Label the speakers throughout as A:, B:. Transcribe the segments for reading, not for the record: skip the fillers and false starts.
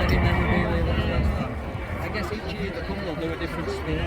A: I guess each year the couple will do a different spin.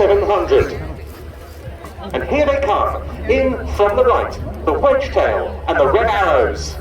B: 700. And here they come, in from the right, the wedge tail and the red arrows.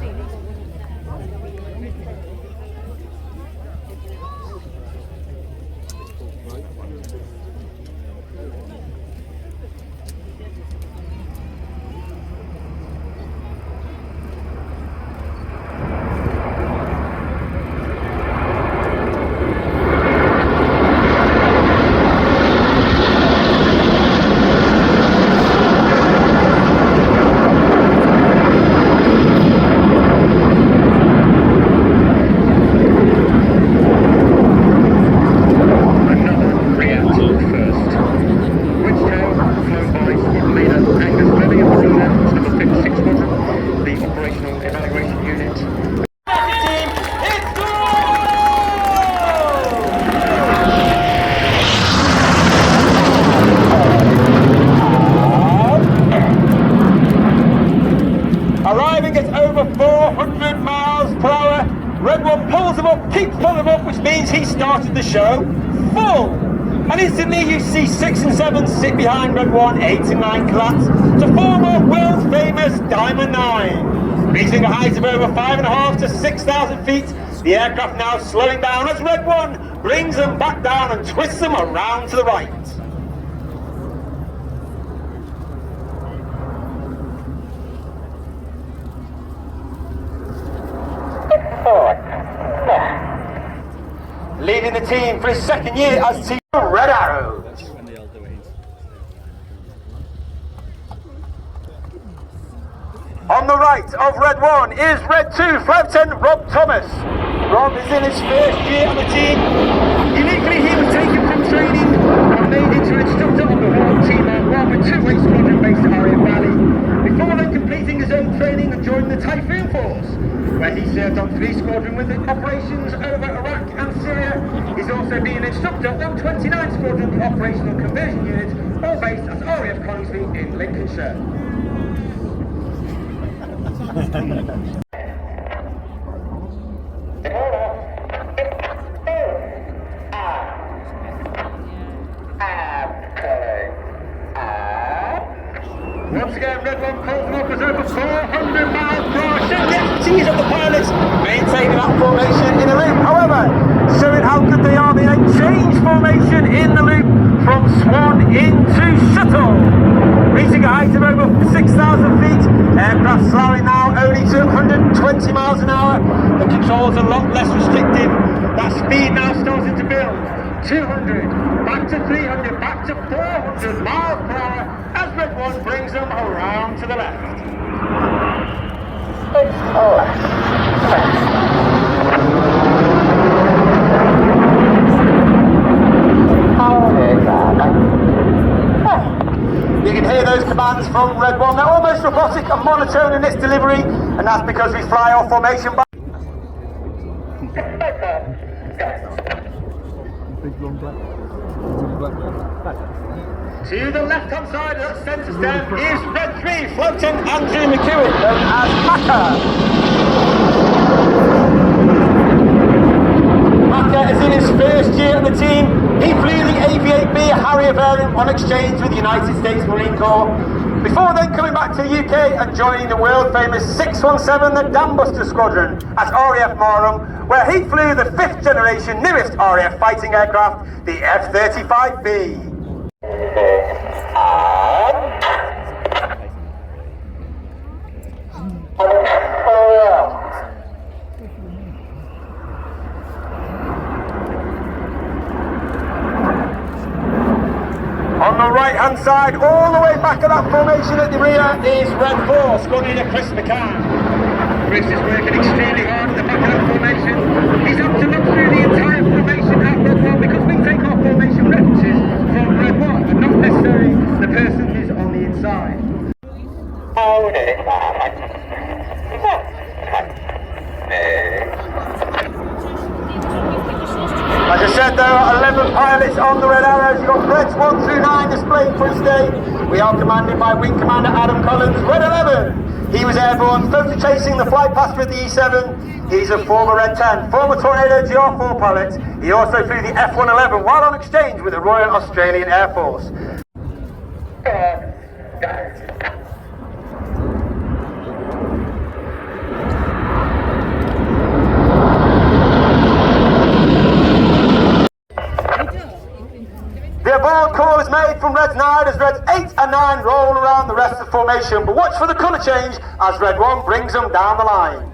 B: Arriving at over 400 miles per hour, Red One pulls them up, keeps pulling them up, which means he started the show full. And instantly you see 6 and 7 sit behind Red One, 8 and 9 collapse to form a world famous Diamond 9. Reaching a height of over 5.5 to 6,000 feet, the aircraft now slowing down as Red One brings them back down and twists them around to the right. Leading the team for his second year as Team Red Arrows. On the right of Red One is Red Two, Flight Lieutenant Rob Thomas. Rob is in his first year on the team. Uniquely, he was taken from training and made into an instructor on the Royal Team One with 2-week squadron based at RIAT Valley, before then completing his own training and joining the Typhoon Force, where he served on 3 squadron with operations over Iraq and Syria. He's also been an instructor on 29 Squadron, the Operational Conversion Unit, all based at RAF Coningsby in Lincolnshire. Once again, Red One calls them up as over 400 miles per hour. Showing the expertise of the pilots, maintaining that formation in a loop. However, showing how good they are, they then change formation in the loop from Swan into Shuttle. Reaching a height of over 6,000 feet, aircraft slowing now only to 120 miles an hour. The controls are a lot less restrictive. That speed now starts to build. 200, back to 300, back to 400 miles per hour as Red One brings them around to the left. You can hear those commands from Red One. They're almost robotic and monotone in its delivery, and that's because we fly our formation by to the left-hand side of that centre stand is Red 3, Floating Andrew McEwen, known as Macca. Macca is in his first year on the team. He flew the AV-8B Harrier variant on exchange with the United States Marine Corps, before then coming back to the UK and joining the world-famous 617, the Dambuster Squadron, at RAF Marham, where he flew the 5th generation newest RAF fighting aircraft, the F-35B. side, all the way back at that formation at the rear is Red 4, squad leader Chris McCann. Chris is working extremely hard at the back of that formation. He's had to look through the entire formation at Red 1 because we take our formation references from Red 1 and not necessarily the person who's on the inside. As I said, there are 11 pilots on the Red Arrows. You've got Reds 1 through 9 displaying for us today. We are commanded by Wing Commander Adam Collins, Red 11. He was airborne, photo chasing the flight past with the E7. He's a former Red 10, former Tornado GR4 pilot. He also flew the F111 while on exchange with the Royal Australian Air Force. The aboard call is made from Reds 9 as Reds 8 and 9 roll around the rest of the formation, but watch for the colour change as Red 1 brings them down the line.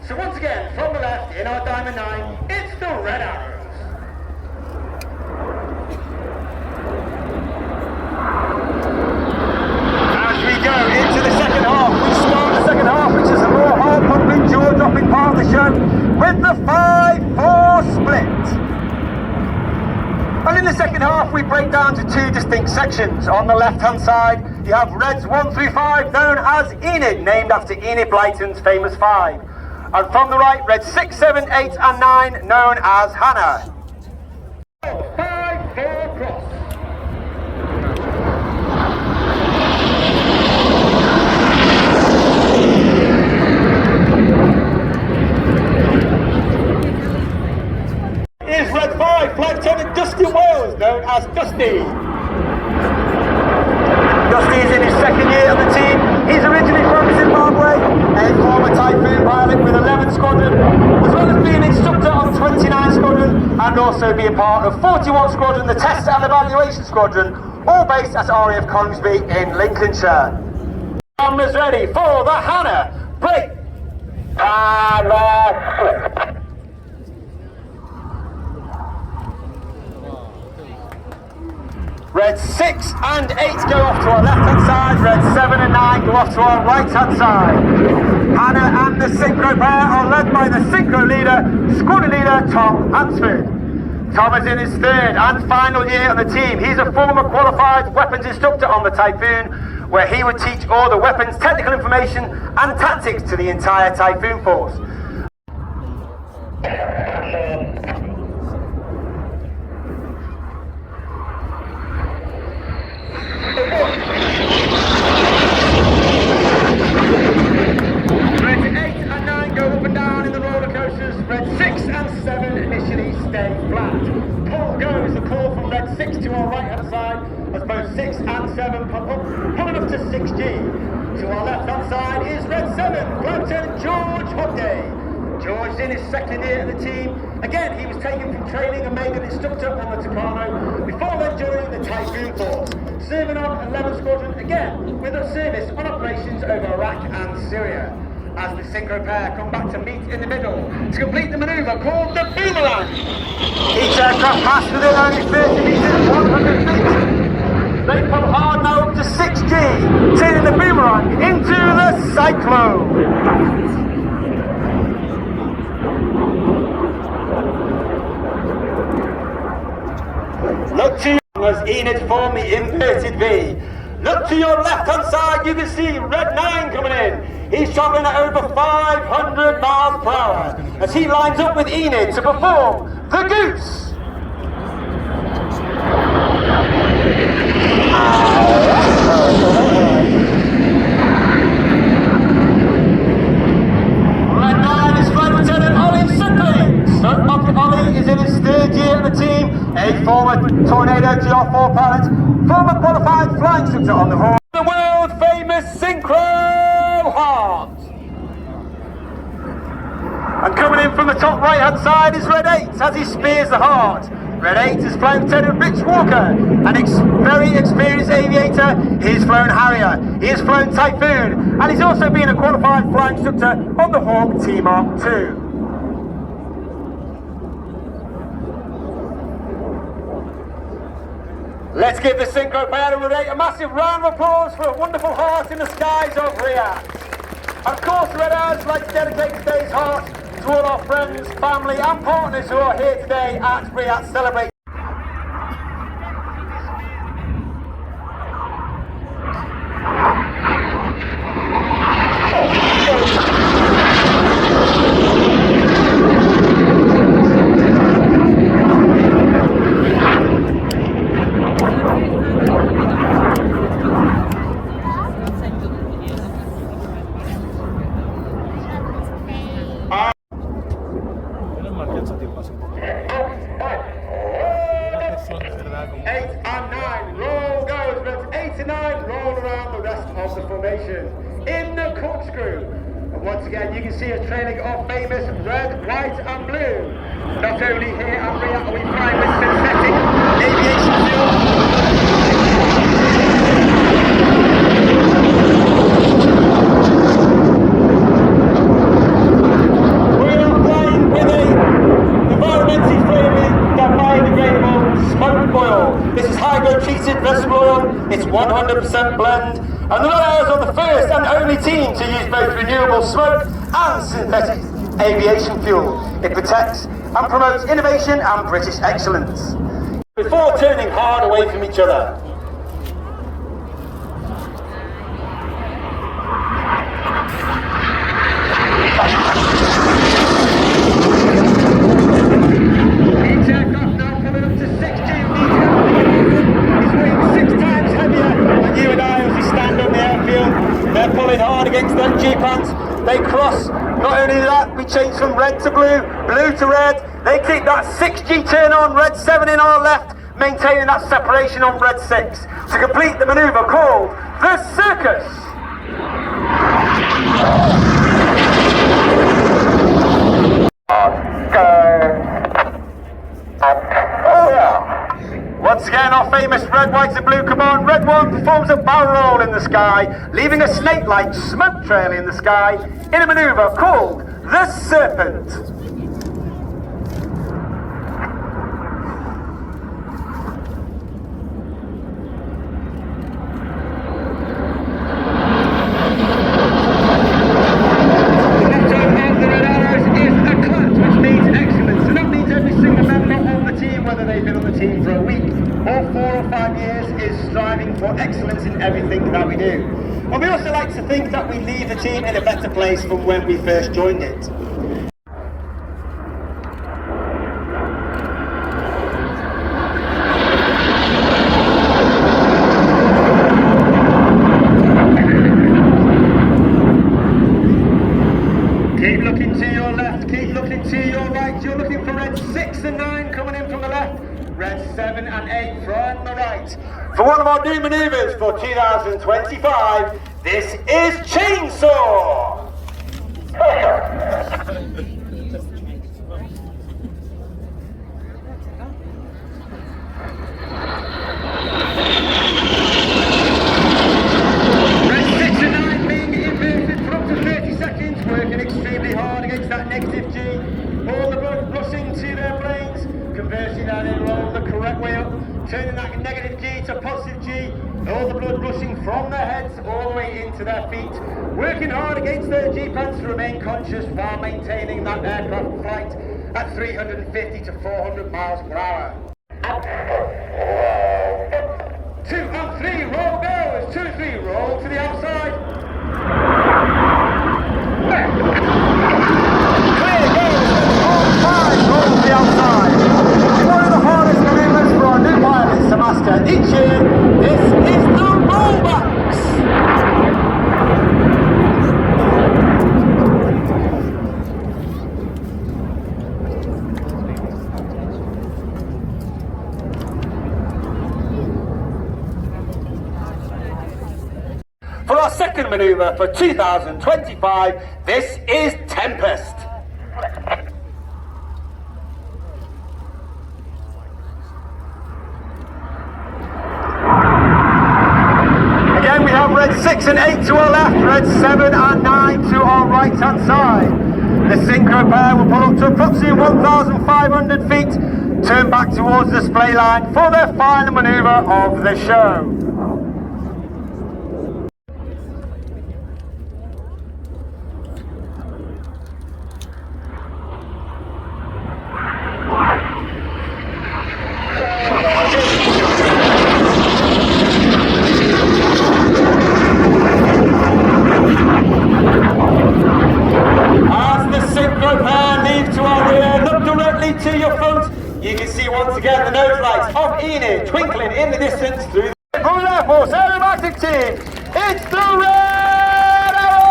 B: So once again, from the left, in our Diamond 9, it's the Red Arrows. As we go into the second half, we start the second half, which is a more heart-pumping, jaw-dropping part of the show, with the 5-4 split. And in the second half, we break down to two distinct sections. On the left-hand side, you have Reds 1 through 5, known as Enid, named after Enid Blyton's famous 5. And from the right, Reds 6, 7, 8 and 9, known as Hannah. 5-4 cross. Is Red 5, Flight Lieutenant Dusty Wales, known as Dusty. Dusty is in his second year on the team. He's originally from Zimbabwe, a former Typhoon pilot with 11 Squadron, as well as being instructor on 29 Squadron and also being part of 41 Squadron, the Test and Evaluation Squadron, all based at RAF Coningsby in Lincolnshire. Cameras ready for the Hannah break. And Red 6 and 8 go off to our left-hand side, Red 7 and 9 go off to our right-hand side. Hannah and the Synchro pair are led by the Synchro leader, squadron leader Tom Hansford. Tom is in his third and final year on the team. He's a former qualified weapons instructor on the Typhoon, where he would teach all the weapons, technical information and tactics to the entire Typhoon force. Red 6 and 7 initially stay flat. Pull goes the call from Red 6 to our right hand side as both 6 and 7 pump up, pulling up to 6G. To our left hand side is Red 7, Flight Lieutenant George Hodday. George is in his second year at the team. Again, he was taken from training and made an instructor on the Tucano before then joining the Typhoon Force, serving on 11 Squadron, again with a service on operations over Iraq and Syria. As the Synchro pair come back to meet in the middle to complete the manoeuvre called the Boomerang. Each aircraft passed within only 30 metres, 100 feet. They pull hard now up to 6G, turning the Boomerang into the Cyclone. Look to your as Enid form the inverted V. Look to your left-hand side, you can see Red 9 coming in. He's travelling at over 500 miles per hour as he lines up with Enid to perform the Goose. Red 9 is Flight Lieutenant Ollie Suckling. Ollie is in his third year at the team, a GR4 pilot, former qualified flying instructor on the horn, the world famous Synchro Heart. And coming in from the top right hand side is Red 8 as he spears the Heart. Red 8 is flying Lieutenant Rich Walker, an very experienced aviator. He's flown Harrier, he has flown Typhoon, and he's also been a qualified flying instructor on the Hawk T-Mark 2. Let's give the Synchro pilot Red 8 a massive round of applause for a wonderful heart in the skies of RIAT. Of course, Red Eyes like to dedicate today's heart to all our friends, family and partners who are here today at RIAT celebrating. In the corkscrew. And once again, you can see us trailing our famous red, white and blue. Not only here at RIAT are we flying with synthetic aviation fuel. We are flying with a environmentally friendly, biodegradable smoked oil. This is hydro-treated vegetable oil. It's 100% blend. And the Red Arrows are the first and only team to use both renewable smoke and synthetic aviation fuel. It protects and promotes innovation and British excellence. Before turning hard away from each other. Each aircraft now coming up to 16 meters. It's weighing 6 times heavier than you and I as we stand on the airfield. They're pulling hard against that G-pants. They cross. Not only that, we change from red to blue, blue to red. They keep that 6G turn on, red 7 in our left, maintaining that separation on red 6 to complete the manoeuvre called the Circus. Once again, our famous red, white and blue command. Red 1 performs a barrel roll in the sky, leaving a snake-like smoke trail in the sky in a manoeuvre called the Serpent. Excellence in everything that we do. And we also like to think that we leave the team in a better place from when we first joined it. Keep looking to your left, keep looking to your right. You're looking for red 6 and 9 coming in from the left, red 7 and 8 from the right. For one of our new manoeuvres for 2025, this is Chainsaw! Red 6 and 9 being inverted for up to 30 seconds, working extremely hard against that negative G. All the blood rushing to their planes, converting that in roll the correct way up. Turning that negative G to positive G, all the blood rushing from their heads all the way into their feet, working hard against their G-pants to remain conscious while maintaining that aircraft flight at 350 to 400 miles per hour. 2 and 3, roll goes, 2 and 3, roll to the outside. Clear goes, all 5, roll to the outside. One of the hardest maneuvers for our new pilots to master each year. This is the rollbacks. our second manoeuvre for 2025. This is Tempest. Again, we have red 6 and 8 to our left, red 7 and 9 to our right hand side. The synchro pair will pull up to approximately 1,500 feet, turn back towards the display line for their final manoeuvre of the show. To your front, you can see once again the nose lights of Enid twinkling in the distance through the Royal Air Force aerobatic team. It's the Red Arrow!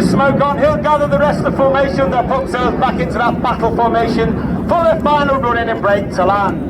B: Smoke on, he'll gather the rest of the formation, they'll put themselves back into that battle formation for their final run in and break to land.